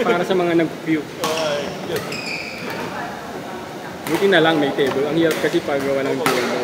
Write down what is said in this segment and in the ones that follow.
para sa mga nag-view. Buti na lang may table. Ang hirap kasi paggawa ng table.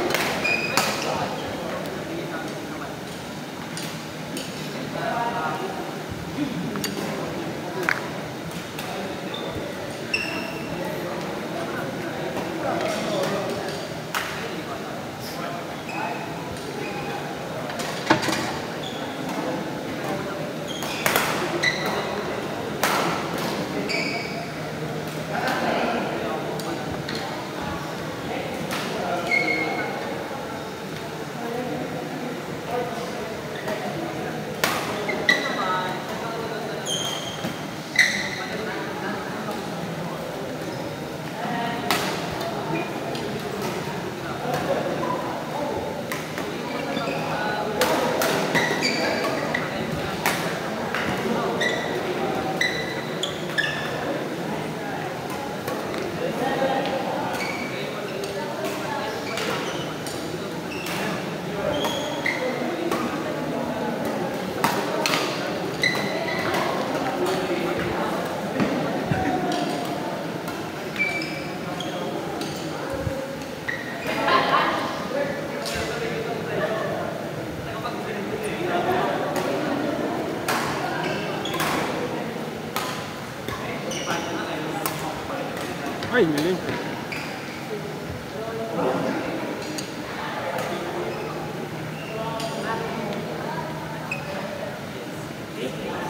Ay, galing.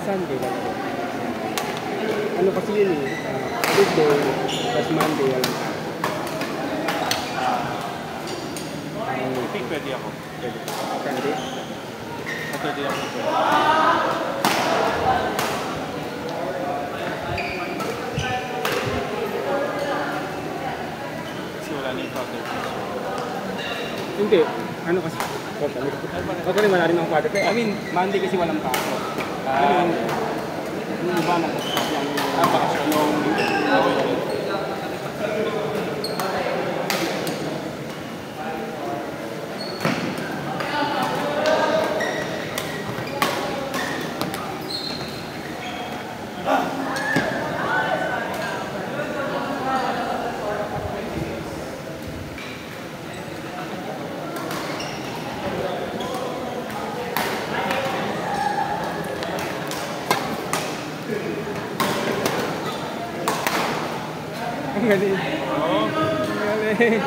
Sunday lang. Ano kasi yun eh, Tuesday, tapos Monday lang. I think pwede ako. Pwede. Sunday? Pwede ako. Kasi wala na yung father. Hindi. Ano kasi? Ako rin wala rin ang father. I mean, Monday kasi walang pasok. Yung iba na kasi ang bakasyon yung ang galing. Oo. Ang galing.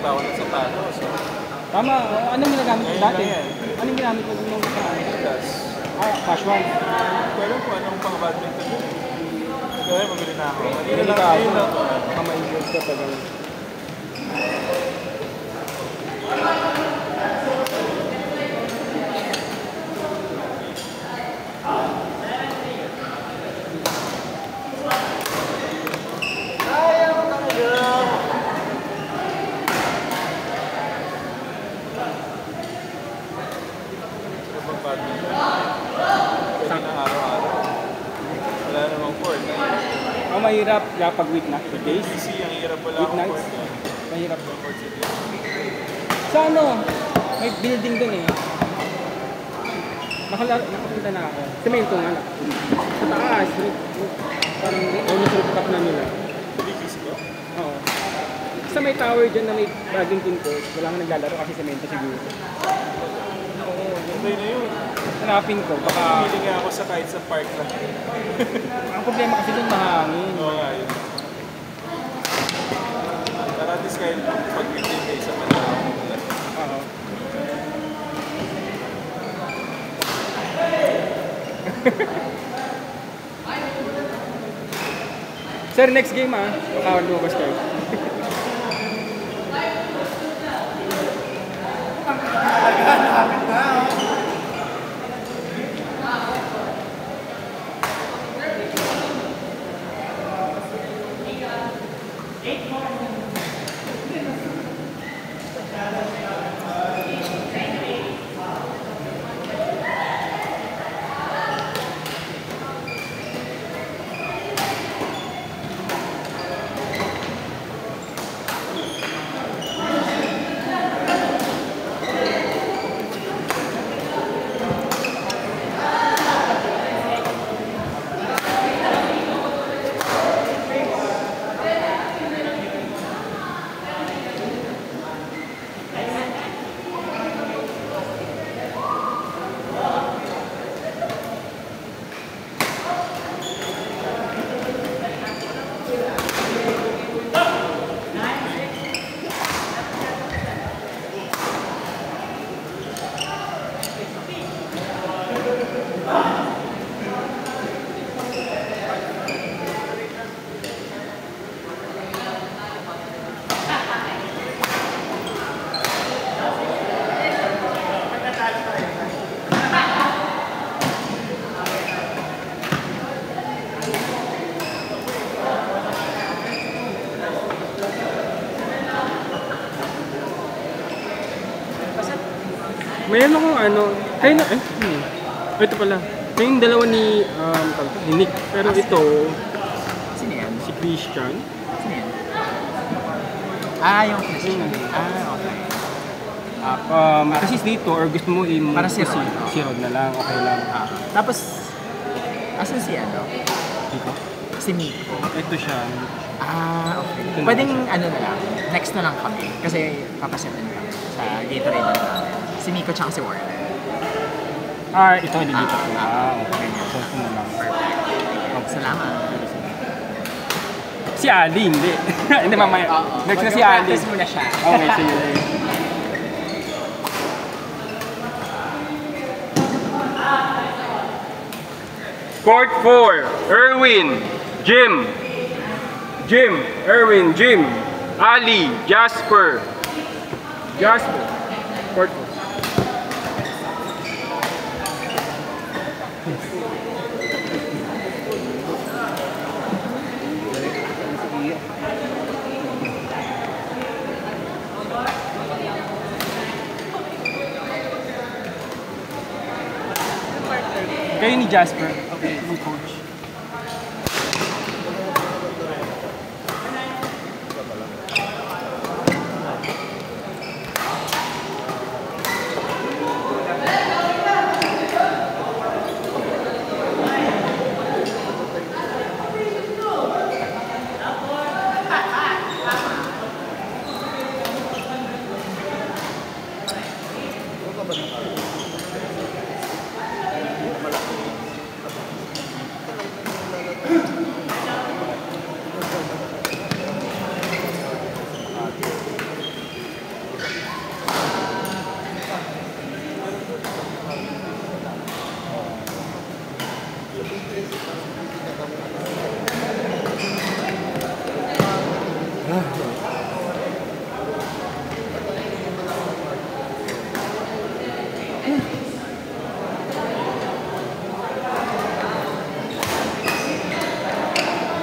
Bawal na sapatos. Tama, anong ginagamit mo dati? Ngayon lang yan. Anong ginamit mo nung Adidas. casual? Pero kung anong pang badminton yun. Kaya mabili na ako. Hindi ka ako. Baka ma-injured ka pa ganun. Wala namang court. Ang mahirap kapag weeknight, weekdays. Easy, ang hirap wala akong Weeknights. court. Mahirap. Court city. Sa ano, may building dun eh. Nakapunta na ako. Semento nga na. Sa taas, parang almost rooftop na nila. Bigis ko? Oo. Sa may tower dyan na may badminton court, wala nga naglalaro kasi semento siguro. Oo, ganda na yun. Hanapin ko, baka... Pili nga ako sa kahit sa park lang. Ang problema kasi doon mahangin. Oo nga yun. Tara, at least kahit pag-meeting kayo sa Manila. Oo. Sir, next game baka lumabas kayo. Mayroon akong kayo na, ito pala. Yung dalawa ni Nick, pero ito, Sino yan? si Christian. Sino yan? Yung Christian. Okay. Kasi dito, or gusto mo Para si Rod. si Rod na lang, okay lang. Tapos, asan si Dito. Si Nico. Ito siya. Okay. Pwedeng na lang. Next na lang kami. Kasi papasetin kami sa Gatorade na lang. Si Nico tsaka si Warren. Ito dito ko. Okay. So, ito na lang. Perfect. Salamat. Si Ali, hindi. Hindi, mamaya. Next na si Ali. Mag-practice muna siya. Okay, sige. Court 4, Erwin, Jim, Erwin, Jim, Ali, Jasper, Court 4. Kayo ni Jasper. Okay. Yung coach.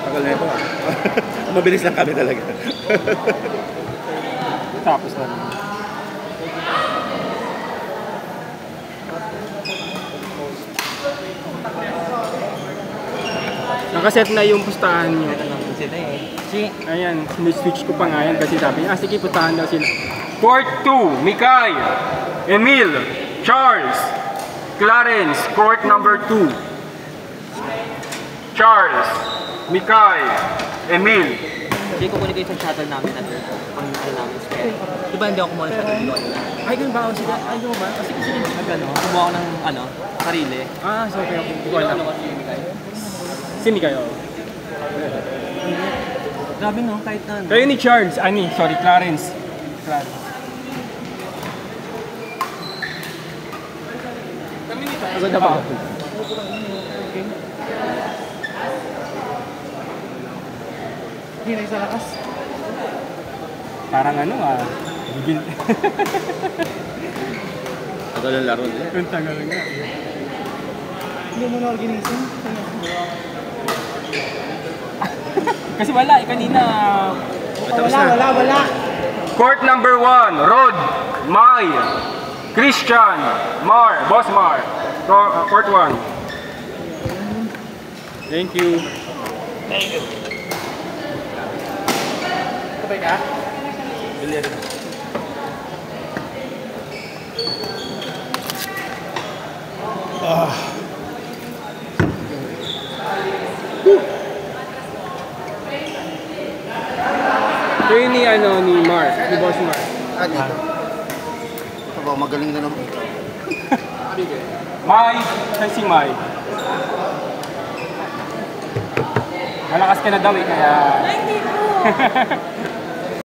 Tagal na ito Mabilis lang kami talaga. Tapos na. Nakaset na yung pustahan niyo. Ayan, siniswitch ko pa nga yan kasi sabi niya, sige, pustahan daw sila. Court 2, Mikay, Emil, Charles, Clarence, court number 2. Charles, Mikay, Emil. Hindi ko kunin kayo sa shuttle namin at namin spare. Diba hindi ako kumuha ng shuttle doon? Ay, ganun ba ako sila? Ay, ganun ba? Kasi Kumuha ako ng Karile. Ah, so okay. Hindi ko alam. Si Mikay, oh. Grabe no, kahit na. Kayo ni Charles, sorry, Clarence. Clarence. Maganda ba? Hinay sa lakas. Parang ano bigil. Tagal ang laro nila. Ang tagal nga. Hindi mo na organism. Kasi wala, kanina. Wala. Court number 1, Rod, Mai, Christian, Mar, Boss Mar. Court 1. Thank you. Sabay ka? Kayo ni Mar, ni Boss Mar. Dito. Ito ba, magaling na naman. Mai, si Mai. Malakas ka na daw kaya...